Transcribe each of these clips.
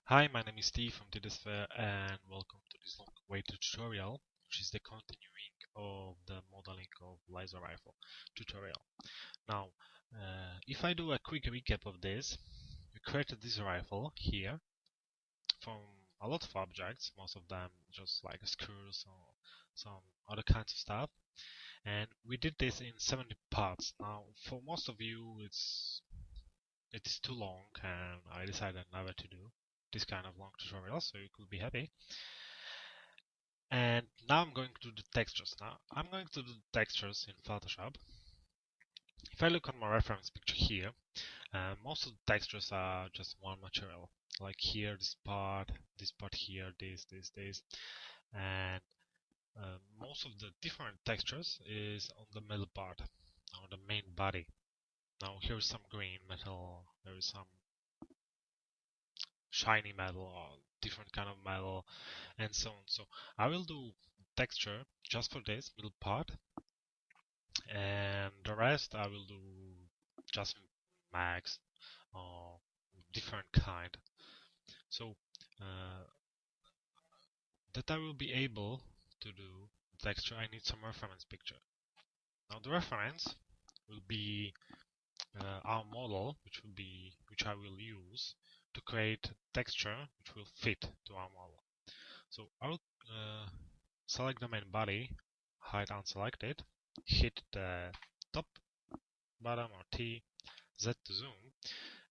Hi, my name is Steve from Sphere, and welcome to this long-awaited tutorial, which is the continuing of the modeling of laser rifle tutorial. Now, if I do a quick recap of this, we created this rifle here from a lot of objects, most of them just like screws or some other kinds of stuff, and we did this in 70 parts. Now, for most of you, it is too long, and I decided never to do this kind of long tutorial, so you could be happy. And now I'm going to do the textures. Now I'm going to do the textures in Photoshop. If I look on my reference picture here, most of the textures are just one material. Like here, this part here, this, and most of the different textures is on the middle part, on the main body. Now here's some green metal, there is some shiny metal or different kind of metal, and so on. So I will do texture just for this middle part, and the rest I will do just max or different kind. So that I will be able to do texture, I need some reference picture. Now the reference will be our model, which I will use to create texture which will fit to our model. So I will select the main body, hide unselected, hit the top, bottom or T, Z to zoom,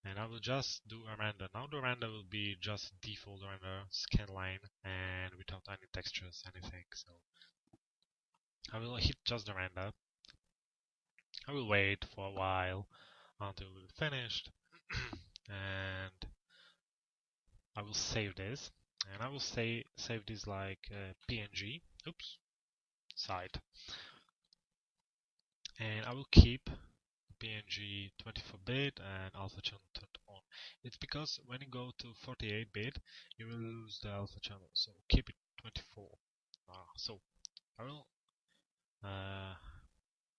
and I will just do a render. Now the render will be just default render, scan line, and without any textures, anything. So I will hit just the render. I will wait for a while until it's finished, and I will save this. And I will save this like PNG. Oops, site. And I will keep PNG 24-bit and alpha channel turned on. It's because when you go to 48-bit, you will lose the alpha channel. So keep it 24. So I will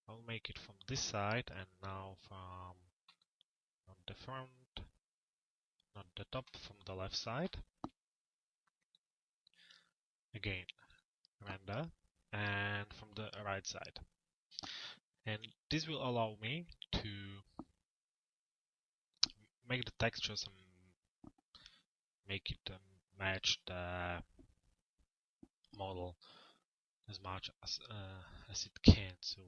I'll make it from this side, and now from not the front, not the top, from the left side. Again, render, and from the right side. And this will allow me to make the textures and make it match the model as much as it can. So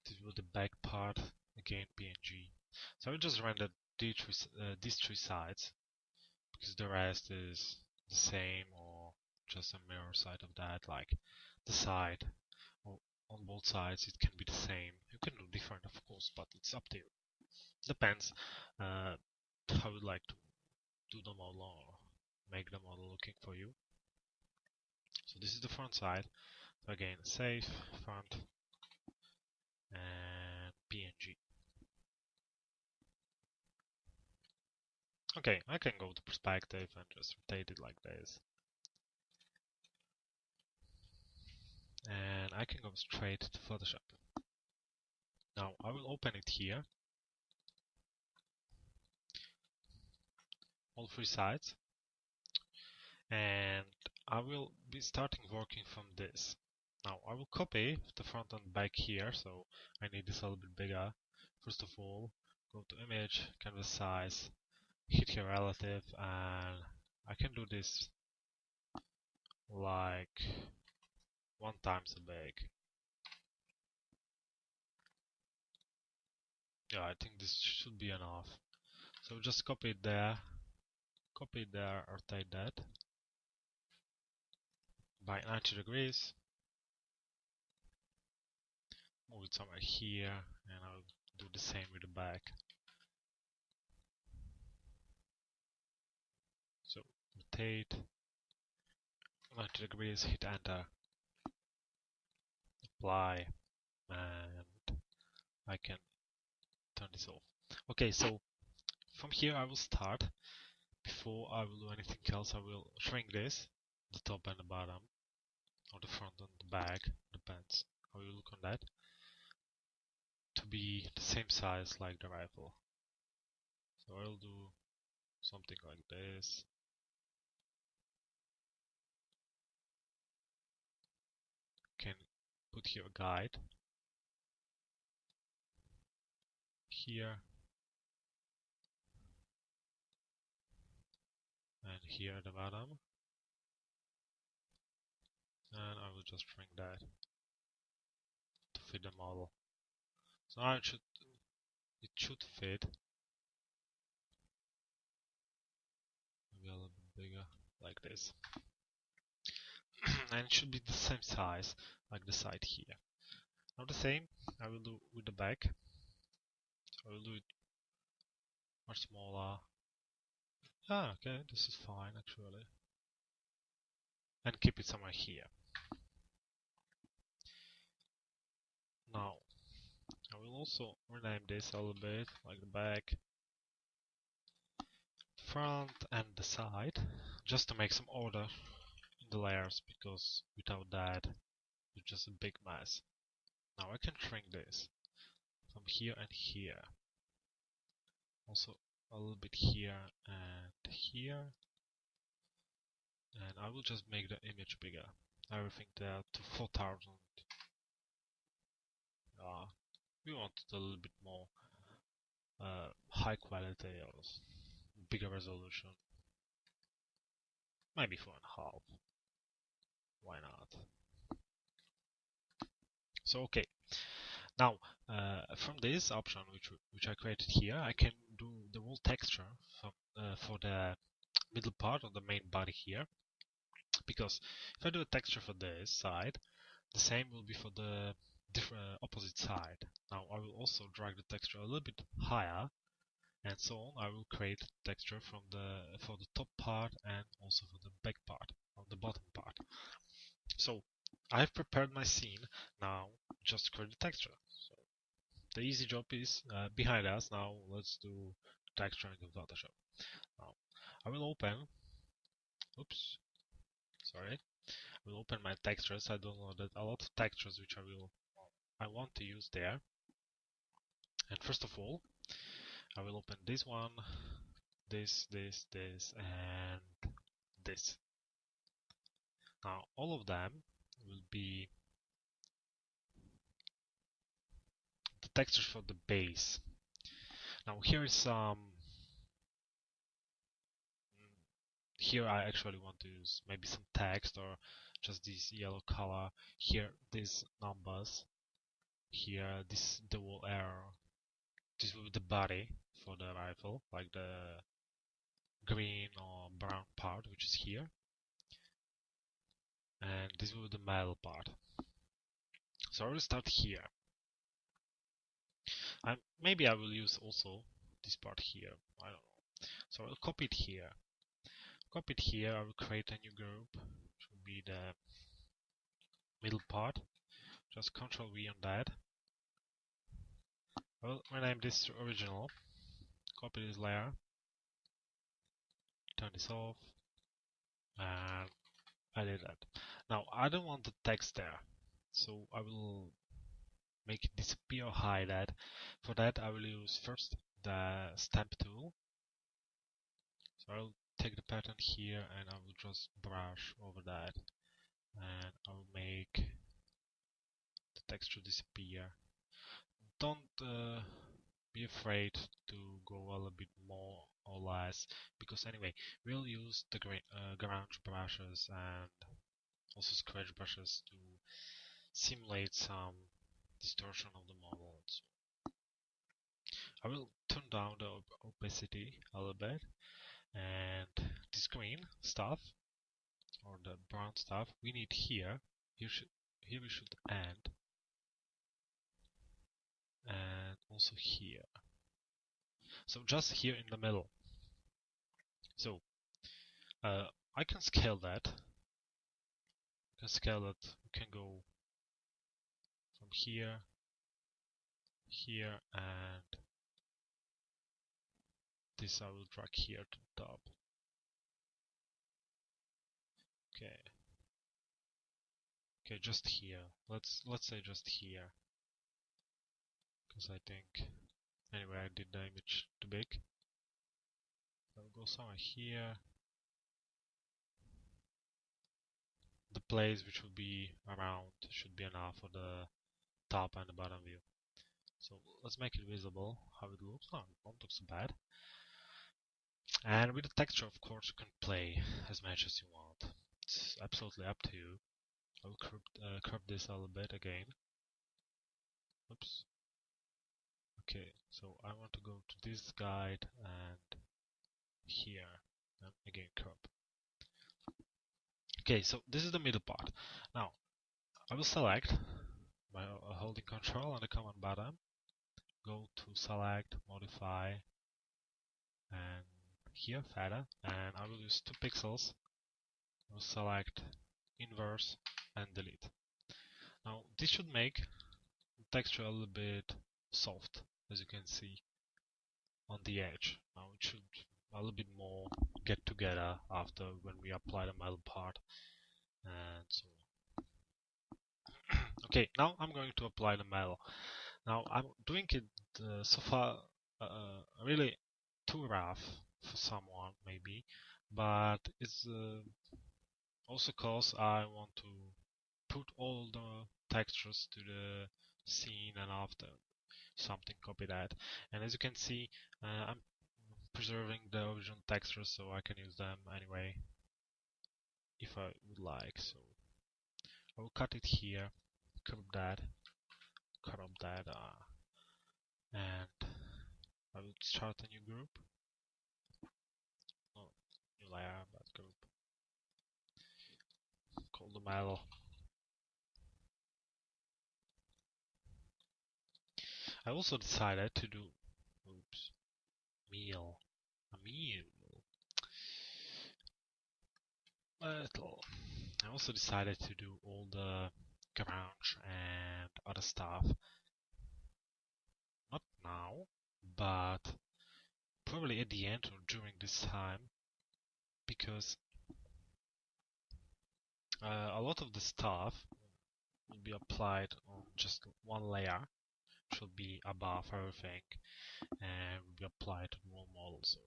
this will the back part, again PNG. So I will just render these three sides, because the rest is the same or just a mirror side of that, like the side or on both sides it can be the same. You can do different, of course, but it's up to you. Depends how you like to do the model or make the model looking for you. So this is the front side. So again, save, front, and PNG. Okay, I can go to perspective and just rotate it like this. And I can go straight to Photoshop. Now I will open it here, all three sides, and I will be starting working from this. Now I will copy the front and back here, so I need this a little bit bigger. First of all, go to image, canvas size, hit here relative, and I can do this like 1 times a big. Yeah, I think this should be enough. So just copy it there, rotate that by 90 degrees, move it somewhere here, and I'll do the same with the back. So rotate 90 degrees, hit enter, apply, and I can turn this off. Okay, so from here I will start. Before I will do anything else, I will shrink this, the top and the bottom, or the front and the back, depends how you look on that, to be the same size like the rifle. So I'll do something like this. can put here a guide here and here at the bottom, and I will just shrink that to fit the model. So now it should fit. Maybe a little bit bigger, like this. And it should be the same size like the side here. Now the same I will do with the back. So I will do it much smaller. Ah, okay, this is fine actually. And keep it somewhere here. Now, I will also rename this a little bit, like the back, front and the side, just to make some order in the layers, because without that, it's just a big mess. Now I can shrink this from here and here. Also a little bit here and here. And I will just make the image bigger. Everything there to 4000. We want it a little bit more high quality or bigger resolution. Maybe 4.5. Why not? So okay. Now from this option which I created here, I can do the whole texture for the middle part of the main body here. Because if I do a texture for this side, the same will be for the opposite side. Now I will also drag the texture a little bit higher, and so on. I will create texture for the top part and also for the back part, or the bottom part. So I have prepared my scene. Now just create the texture. So the easy job is behind us. Now let's do texturing in Photoshop. Now I will open. Oops. Sorry. I will open my textures. I don't know that a lot of textures which I want to use there. And first of all, I will open this one, this, and this. Now all of them will be the textures for the base. Now here is some. Here I actually want to use maybe some text or just this yellow color. Here these numbers. Here this double arrow. This will be the body for the rifle, like the green or brown part which is here. And this will be the metal part. So I will start here. Maybe I will use also this part here. I don't know. So I'll copy it here. Copy it here. I will create a new group, which will be the middle part. Just Ctrl V on that. I will rename this to original. Copy this layer. Turn this off. And I did that. Now I don't want the text there, so I will make it disappear or hide that. For that I will use first the stamp tool. So I'll take the pattern here and I will just brush over that, and I will make the texture disappear. Don't be afraid to go a little bit more or less, because anyway we'll use the grunge brushes and also scratch brushes to simulate some distortion of the model. So I will turn down the opacity a little bit, and this green stuff or the brown stuff we need here. Here we should end, and also here. So just here in the middle. So I can scale that. We can go from here, and this I will drag here to the top. Okay, just here. Let's say just here, because I think anyway I did the image too big. I'll go somewhere here. The place which will be around should be enough for the top and the bottom view. So let's make it visible how it looks. Oh, it won't look so bad. And with the texture, of course, you can play as much as you want. It's absolutely up to you. I'll crop this a little bit again. Oops. Okay, so I want to go to this guide and here, and again crop. Okay, so this is the middle part. Now, I will select by holding Control and the command button, go to select, modify, and here feather, and I will use 2 pixels. I will select inverse and delete. Now this should make the texture a little bit soft, as you can see on the edge. Now it should a little bit more get together after when we apply the metal part and so on. Okay, now I'm going to apply the metal. Now I'm doing it so far really too rough for someone maybe, but it's also cause I want to put all the textures to the scene and after something copy that. And as you can see, I'm preserving the original textures so I can use them anyway if I would like. So I will cut it here, crop that, and I will start a new group. No, new layer, but group. Call the metal. I also decided to do, oops, metal. I also decided to do all the grunge and other stuff. Not now, but probably at the end or during this time, because a lot of the stuff will be applied on just one layer, which will be above everything, and will be applied to the whole model. So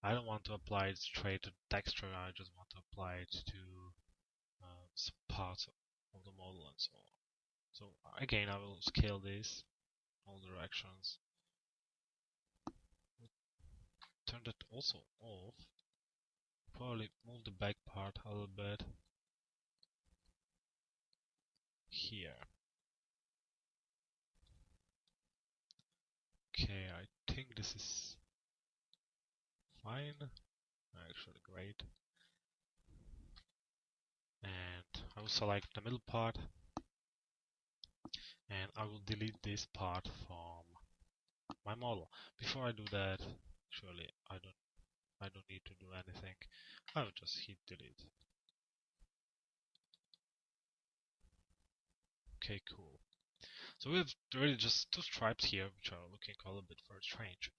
I don't want to apply it straight to the texture, I just want to apply it to some parts of the model and so on. So again, I will scale this all directions. Turn that also off. Probably move the back part a little bit here. Okay, I think this is fine. Actually, great. And I will select the middle part, and I will delete this part from my model. Before I do that, surely I don't need to do anything. I will just hit delete. Okay, cool. So we have really just 2 stripes here, which are looking a little bit very strange.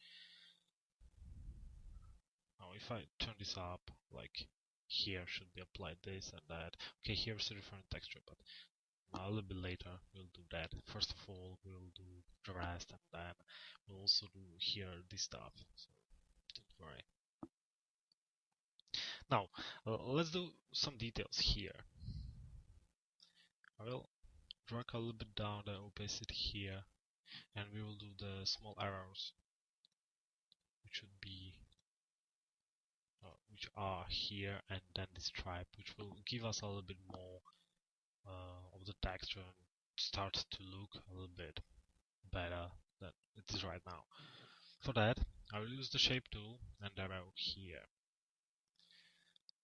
Now if I turn this up, like here should be applied this and that. Okay, here's a different texture, but a little bit later we'll do that. First of all, we'll do the rest, and then we'll also do here this stuff. So don't worry. Now let's do some details here. I will drag a little bit down the opacity here, and we will do the small arrows, which should be which are here, and then this stripe, which will give us a little bit more of the texture and start to look a little bit better than it is right now. For that, I will use the shape tool and arrow here.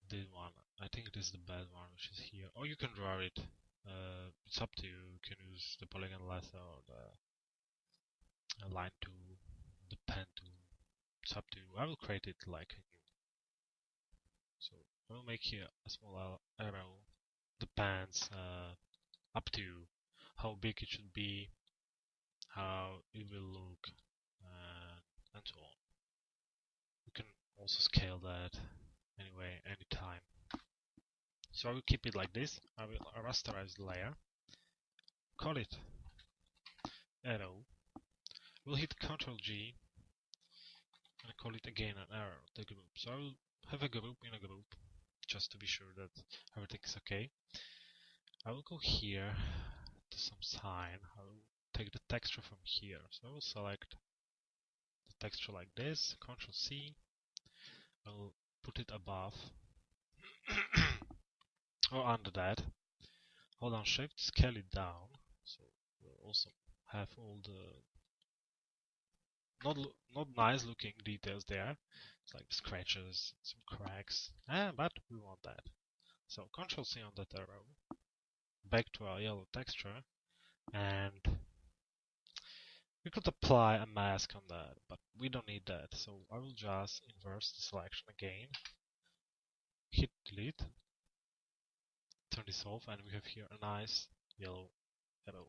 This one, I think this is the bad one, which is here. Or you can draw it. It's up to you. You can use the polygon lasso or the line tool, the pen tool. It's up to you. I will create it like a new. So I will make here a small arrow. Depends up to you how big it should be, how it will look, and so on. You can also scale that anyway, anytime. So I will keep it like this. I will rasterize the layer, call it arrow. We'll hit Ctrl G and call it again an arrow, the group. So I will have a group in a group, just to be sure that everything is okay. I will go here to some sign. I will take the texture from here. So I will select the texture like this, Ctrl C. I will put it above or under that. Hold on Shift, scale it down. So we'll also have all the not nice looking details there. It's like scratches, some cracks, but we want that. So Ctrl C on that arrow, back to our yellow texture, and we could apply a mask on that, but we don't need that. So I will just inverse the selection again, hit delete, turn this off, and we have here a nice yellow arrow.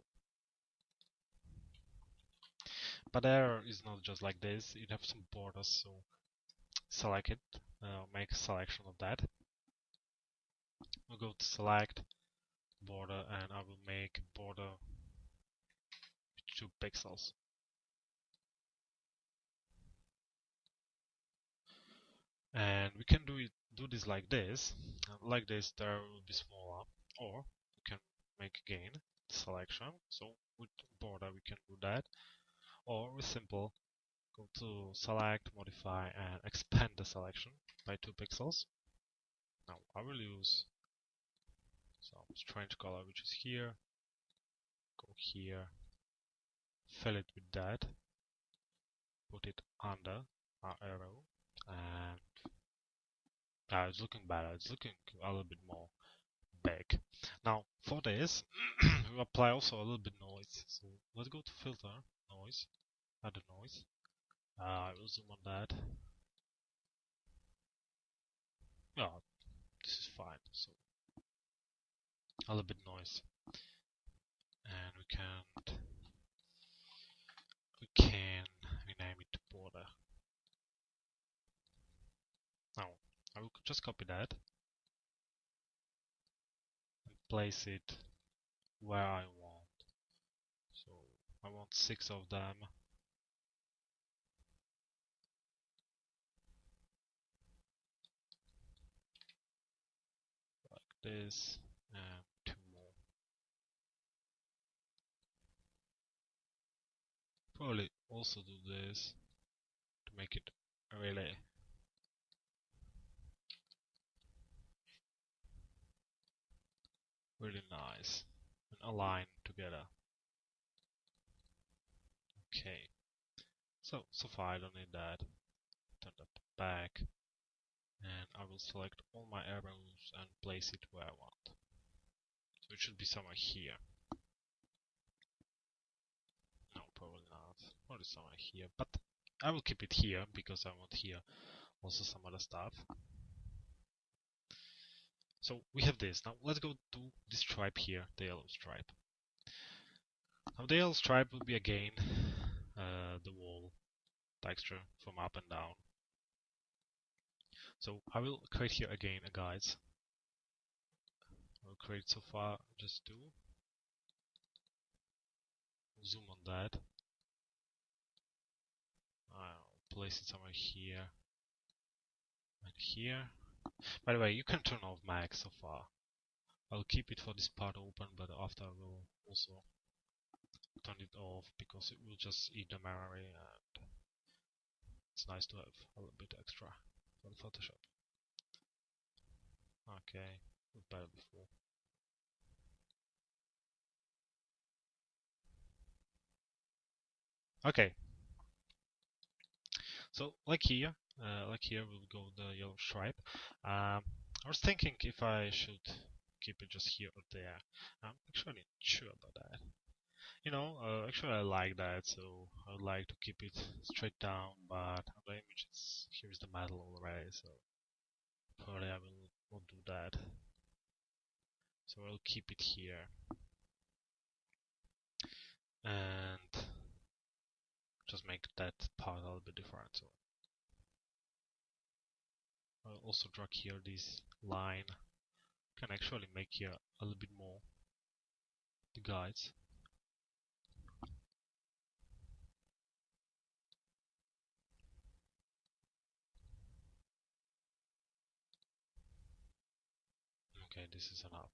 But the error is not just like this, it has some borders, so select it, make a selection of that. We'll go to select border and I will make a border 2 pixels. And we can do this like this. Like this, there will be smaller, or we can make again selection. So with border, we can do that, or we simple go to select, modify, and expand the selection by 2 pixels. Now I will use some strange color, which is here. Go here, fill it with that, put it under our arrow, and it's looking better. It's looking a little bit more big. Now for this, we apply also a little bit noise. So let's go to filter, noise, add the noise. I will zoom on that. Yeah, this is fine. So a little bit noise, and we can rename it border. Now I will just copy that and place it where I want. So I want 6 of them. Like this, and 2 more. Probably also do this to make it really nice and align together. Okay, so far I don't need that. Turn that back, and I will select all my arrows and place it where I want. So it should be somewhere here. No, probably not. Probably somewhere here, but I will keep it here because I want here also some other stuff. So we have this. Now let's go to this stripe here, the yellow stripe. Now the yellow stripe will be again the wall texture from up and down. So I will create here again a guides. I will create so far just 2. Zoom on that. I'll place it somewhere here and here. By the way, you can turn off max so far. I'll keep it for this part open, but after I will also turn it off because it will just eat the memory, and it's nice to have a little bit extra for Photoshop. Okay, was better before. Okay, so like here we'll go the yellow stripe. I was thinking if I should keep it just here or there. I'm actually not sure about that. You know, actually I like that, so I would like to keep it straight down, but on the images here's the metal already, so probably I will not do that. So I'll keep it here. And just make that part a little bit different. So I'll also drag here this line. Can actually make here a little bit more the guides. Okay, this is enough.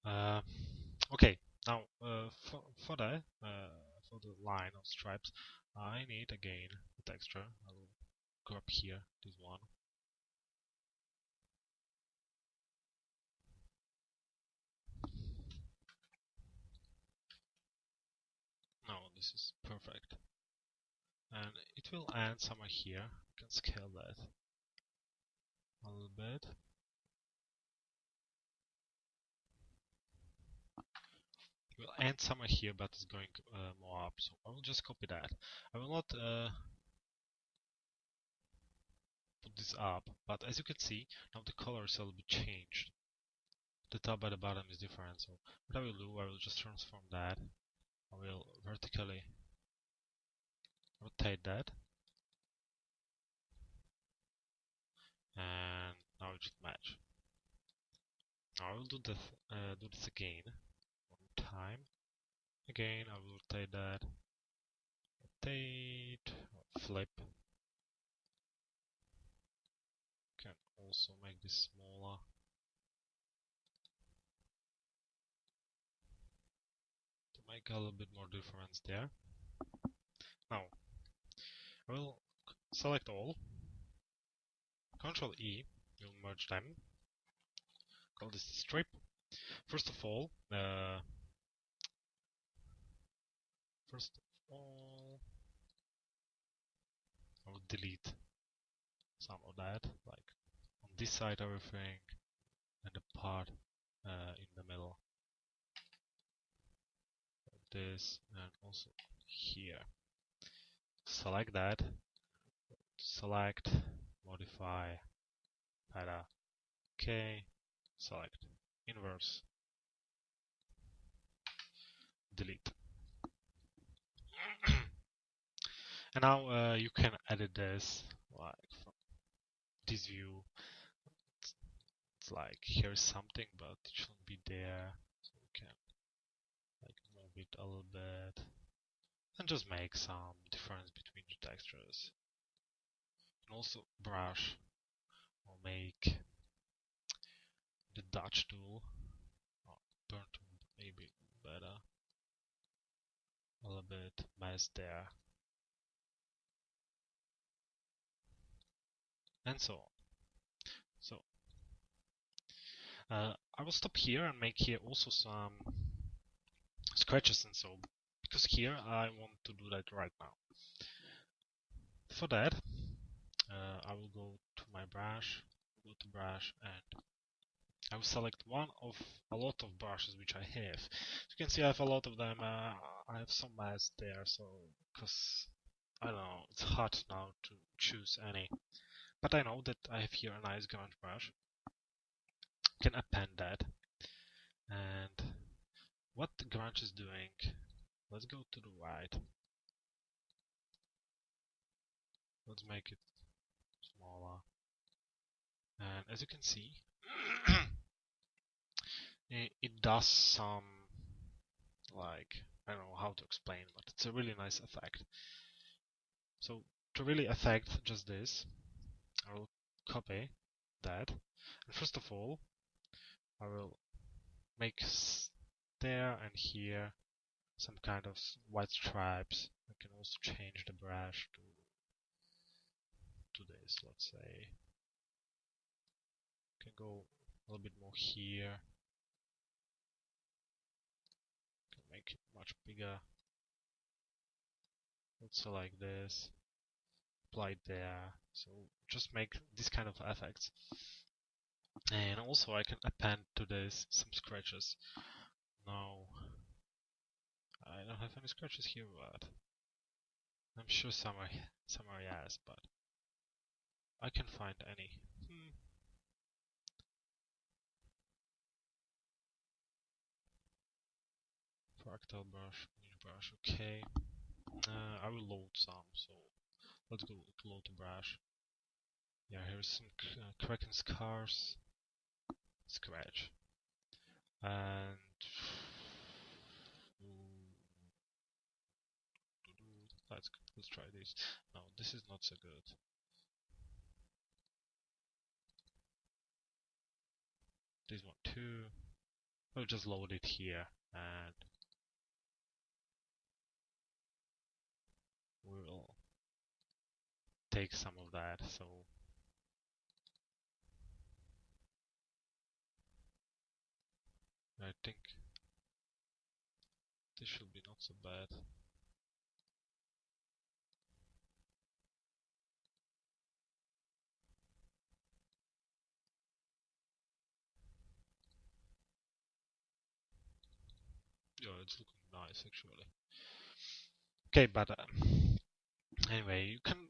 Okay, now for the line of stripes, I need again a texture. I will grab here this one. Now this is perfect, and it will end somewhere here. You can scale that a little bit. It will end somewhere here, but it's going more up. So I will just copy that. I will not put this up, but as you can see, now the colors will be changed. The top and the bottom is different. So what I will do, I will just transform that. I will vertically rotate that, and now it should match. Now I will do this again, one time. Again, I will rotate that, rotate, flip. Can also make this smaller. To make a little bit more difference there. Now, I will select all, Ctrl E, will merge them, call this strip. First of all, I will delete some of that, like on this side everything, and the part in the middle, like this, and also here. Select that, select, modify, pattern, OK, select, inverse, delete. And now you can edit this like from this view. It's like here's something, but it shouldn't be there. So we can like move it a little bit and just make some difference between the textures. And also brush or make the Dutch tool or burn tool maybe better. A little bit mess there. And so on. So I will stop here and make here also some scratches and so, because here I want to do that right now. For that, I will go to my brush, go to brush, and I will select one of a lot of brushes which I have. You can see I have a lot of them. I have some mess there, so because I don't know, it's hard now to choose any. But I know that I have here a nice grunge brush. I can append that. And what the grunge is doing, let's go to the right. Let's make it smaller. And as you can see, it does some, like, I don't know how to explain, but it's a really nice effect. So to really affect just this, I will copy that. And first of all, I will make there and here some kind of white stripes. I can also change the brush to this, let's say. Can go a little bit more here. Can make it much bigger. Also like this. Apply it there. So just make this kind of effects. And also I can append to this some scratches. Now I don't have any scratches here, but I'm sure somewhere yes, but I can find any. Fractal brush, mini brush, okay. I will load some, so let's go load the brush. Yeah, here's some cracking scars, scratch, and let's try this. No, this is not so good. This one too. I'll just load it here and we'll take some of that. So I think this should be not so bad. Yeah, it's looking nice actually. Okay, but anyway, you can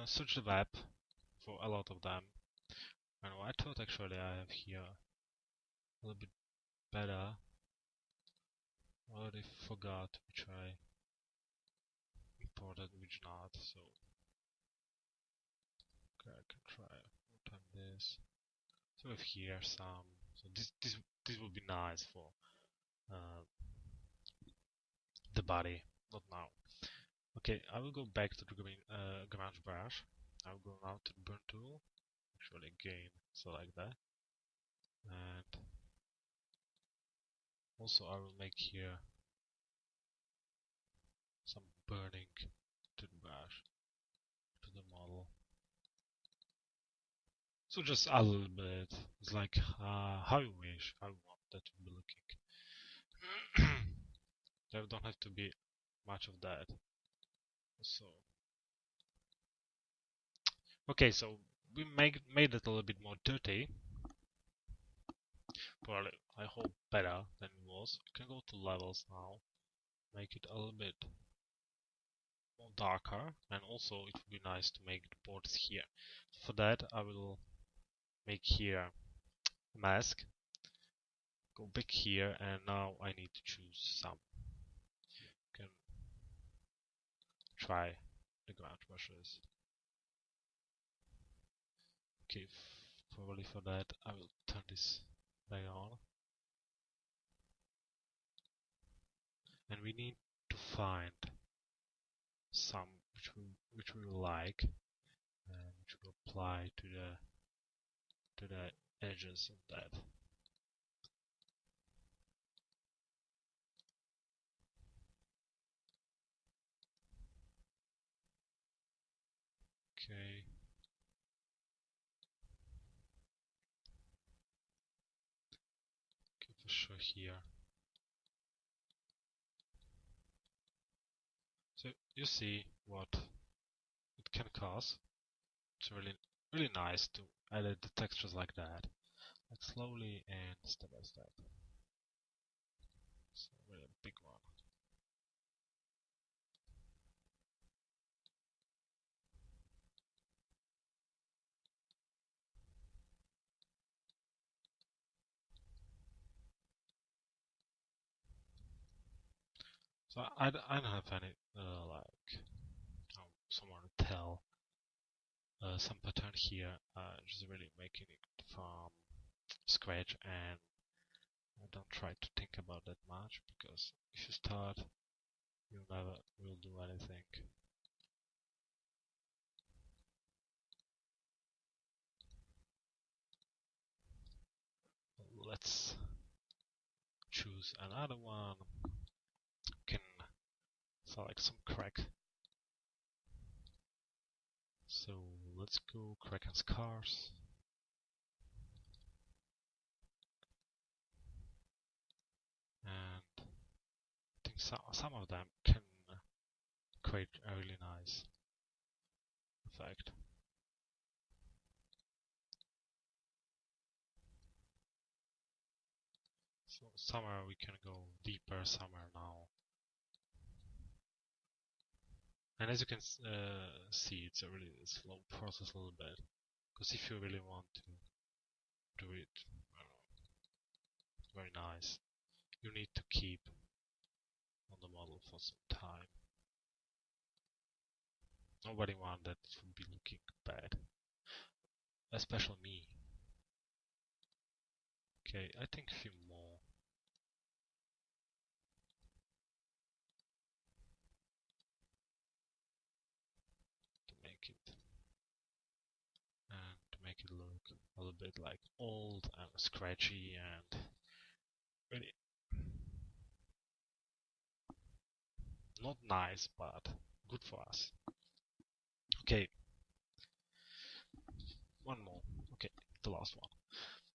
search the web for a lot of them. And I thought actually I have here a little bit better. I already forgot which I imported, which not. So okay, I can try open this. So we have here some. So this would be nice for the body, not now. Okay, I will go back to the grunge brush. I will go now to the burn tool. Actually, again, select that, and also I will make here some burning to the brush, to the model. So just a little bit. It's like how you wish, how you want that to be looking. There don't have to be much of that. So okay, so we made it a little bit more dirty. Probably, I hope better than it was. You can go to levels now, make it a little bit more darker, and also it would be nice to make the borders here. For that, I will make here a mask. Go back here, and now I need to choose some. You can try the ground brushes. Okay, probably for that I will turn this back on. And we need to find some which we like and which will apply to the edges of that. Okay. Okay, for sure here. So you see what it can cause. It's really nice to edit the textures like that, like slowly and step by step. It's a really big one. So I don't have any like someone to tell some pattern here, just really making it from scratch, and I don't try to think about that much, because if you start, you never will do anything. Let's choose another one. Can select some crack. So let's go crack and scars. And I think some of them can create a really nice effect. So somewhere we can go deeper, somewhere now. And as you can see, it's a really slow process a little bit, because if you really want to do it very nice, you need to keep on the model for some time. Nobody wants that it would be looking bad, especially me. Okay, I think a few more. To make it look a little bit like old and scratchy, and really not nice, but good for us. Okay, one more. Okay, the last one.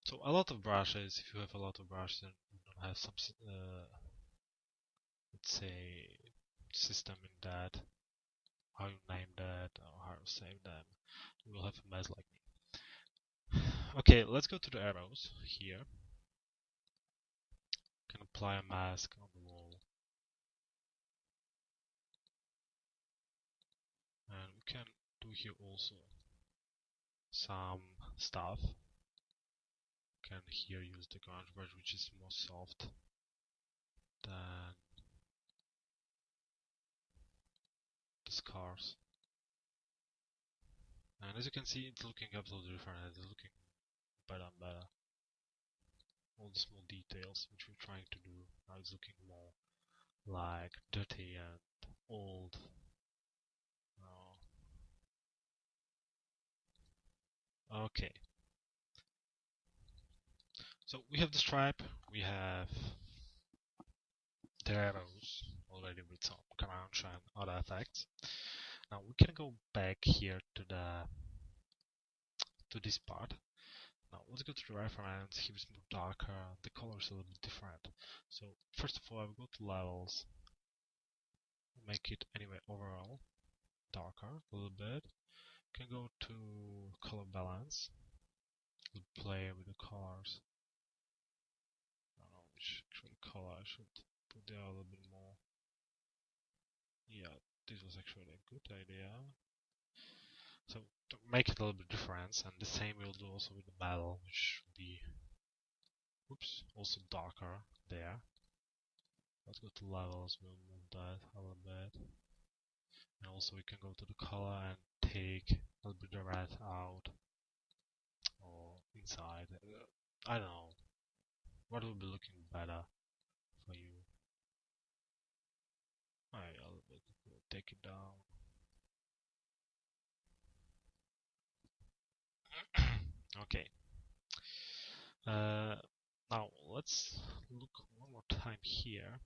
So a lot of brushes. If you have a lot of brushes and you don't have some, let's say, system in that, how you name that or how you save them, you will have a mess like me. Okay, let's go to the arrows here. Can apply a mask on the wall, and we can do here also some stuff. Can here use the grunge brush, which is more soft than the scars. And as you can see, it's looking absolutely different. It's looking better and better. All the small details which we're trying to do now it's looking more like dirty and old. Okay. So we have the stripe, we have the arrows already with some grunge and other effects. Now we can go back here to this part. Now let's go to the reference. Here is more darker. The color is a little bit different. So first of all, I will go to levels, make it anyway overall darker a little bit. Can go to color balance. We'll play with the colors. I don't know which actually color I should put there a little bit more. Yeah, this was actually a good idea. So to make it a little bit different, and the same we'll do also with the metal, which should be also darker there. Let's go to levels, we'll move that a little bit. And also we can go to the color and take a little bit of red out or inside. I don't know. What will be looking better for you? I'll take it down. Okay. Now let's look one more time here.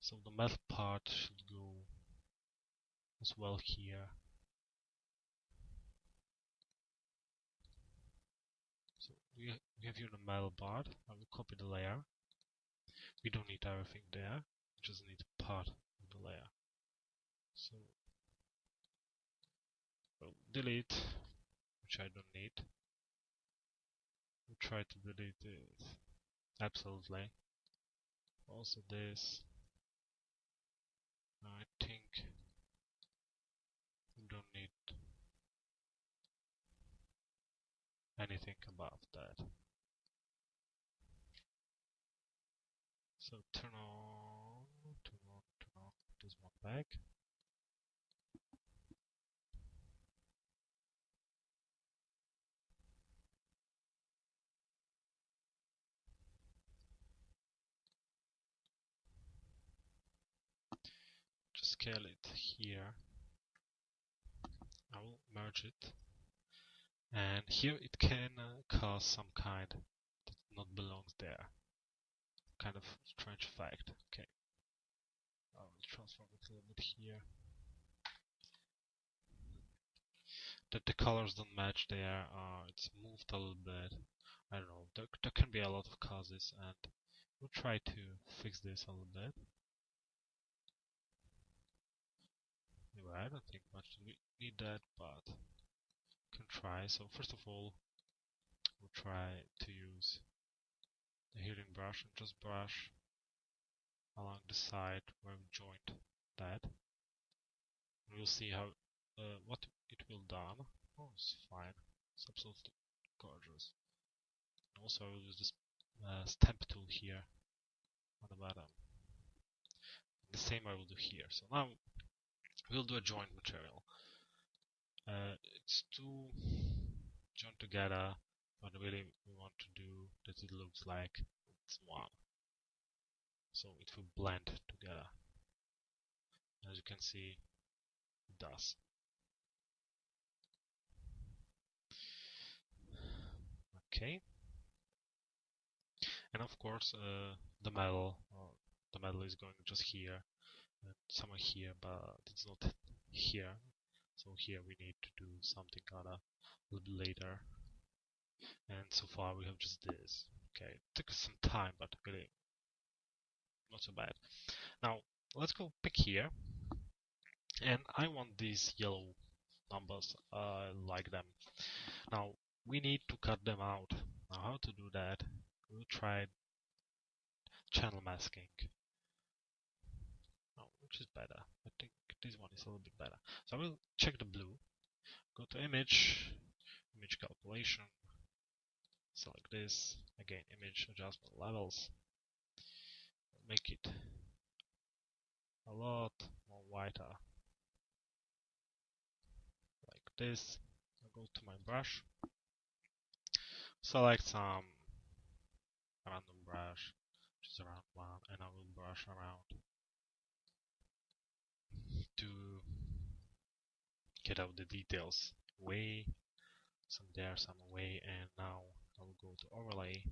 So the metal part should go as well here. So we have here the metal part. I will copy the layer. We don't need everything there. We just need part of the layer. So we'll delete, which I don't need. We'll try to delete it. Absolutely. Also this. I think we don't need anything above that. So turn on this one back. Just scale it here. I will merge it. And here it can cause some kind that not belongs there. Kind of strange effect. Okay. I will transform it a little bit here. That the colors don't match there. It's moved a little bit. I don't know. There can be a lot of causes, and we'll try to fix this a little bit. Anyway, I don't think much we need that, but can try. So first of all, we'll try to use the healing brush and just brush along the side where we joined that. And we'll see how what it will done. Oh, it's fine. It's absolutely gorgeous. And also I will use this stamp tool here on the bottom. The same I will do here. So now we'll do a joint material. It's two joined together, but really we want to do that it looks like it's one. So it will blend together. As you can see, it does. Okay. And of course, the metal is going just here and somewhere here, but it's not here. So here we need to do something a little bit later. And so far we have just this. Okay, it took us some time, but really not so bad. Now let's go pick here, and I want these yellow numbers. I like them. Now we need to cut them out. Now how to do that? We'll try channel masking. Now, which is better? I think this one is a little bit better. So I will check the blue. Go to image calculation. Select this. Again, image adjustment levels. Make it a lot more whiter. Like this. I'll go to my brush. Select some random brush, which is around 1, and I will brush around to get out the details. Away, some there, some away, and now I will go to overlay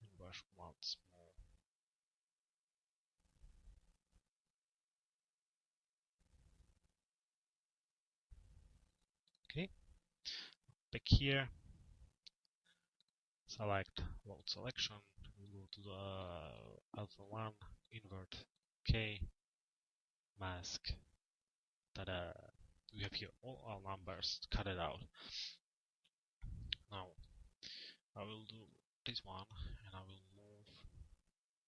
and brush once more. Okay, back here, select load selection, we go to the alpha 1, invert K, mask, tada! We have here all our numbers, cut it out. Now I will do this one, and I will move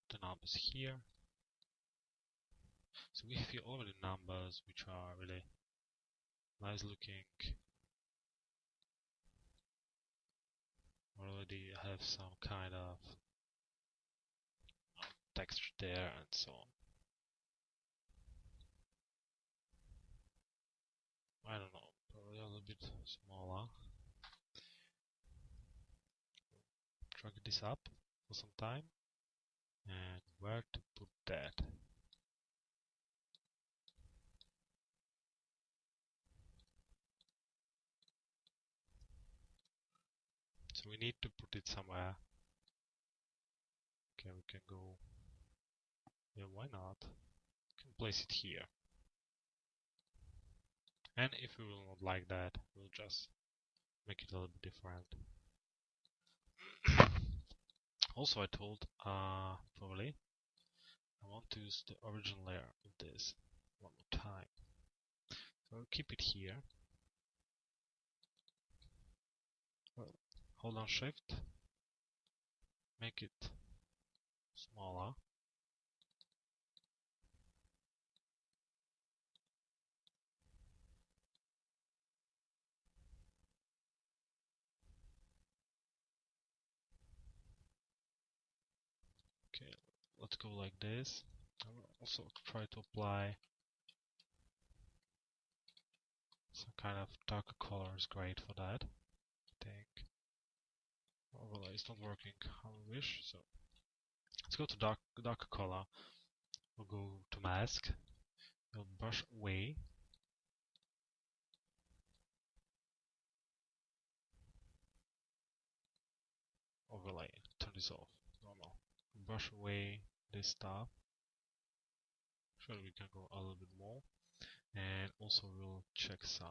the numbers here. So we have here already numbers which are really nice looking. Already have some kind of texture there and so on. I don't know, probably a little bit smaller. Drag this up for some time. And where to put that? So we need to put it somewhere. Okay, we can go. Yeah, why not? We can place it here. And if we will not like that, we'll just make it a little bit different. Also, I told probably I want to use the origin layer of this one more time. So I'll keep it here. Hold on Shift, make it smaller. Okay, let's go like this. I will also try to apply some kind of darker color is great for that. I think overlay is not working how I wish, so let's go to darker color. We'll go to mask. We'll brush away. Overlay, turn this off. Normal. Brush away this stuff. Sure, we can go a little bit more. And also we'll check some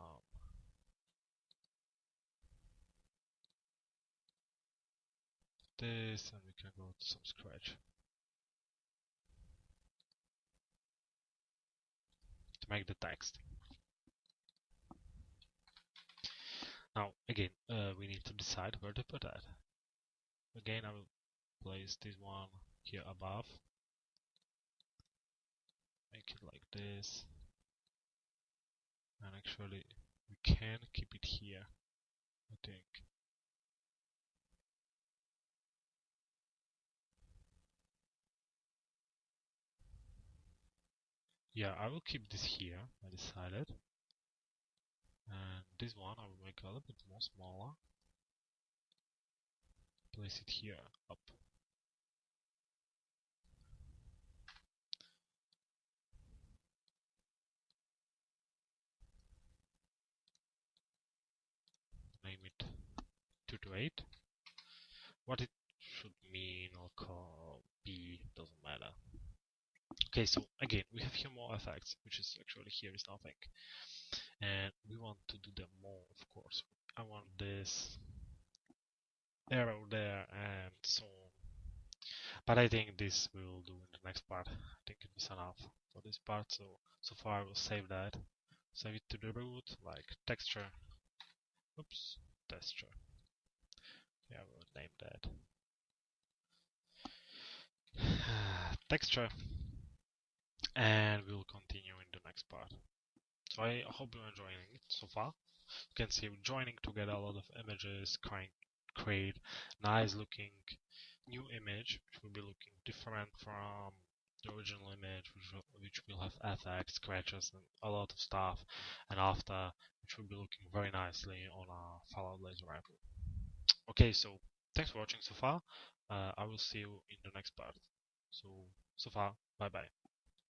this, and we can go to some scratch to make the text. Now again, we need to decide where to put that. Again, I will place this one here above. Make it like this. And actually, we can keep it here, I think. Yeah, I will keep this here, I decided. And this one I will make a little bit more smaller. Place it here, up. Name it 2 to 8. What it should mean or call B, doesn't matter. Okay, so again, we have here more effects, which is actually here is nothing. And we want to do them more, of course. I want this arrow there and so on. But I think this we'll do in the next part. I think it is enough for this part, so far I will save that. Save it to the root, like texture. Oops, texture. Yeah, I will name that. Texture. And we'll continue in the next part. So I hope you're enjoying it so far. You can see we're joining together a lot of images, create nice looking new image, which will be looking different from the original image, which will have effects, scratches, and a lot of stuff, and after, which will be looking very nicely on our Fallout laser rifle. Okay, so thanks for watching so far. I will see you in the next part. So far, bye bye.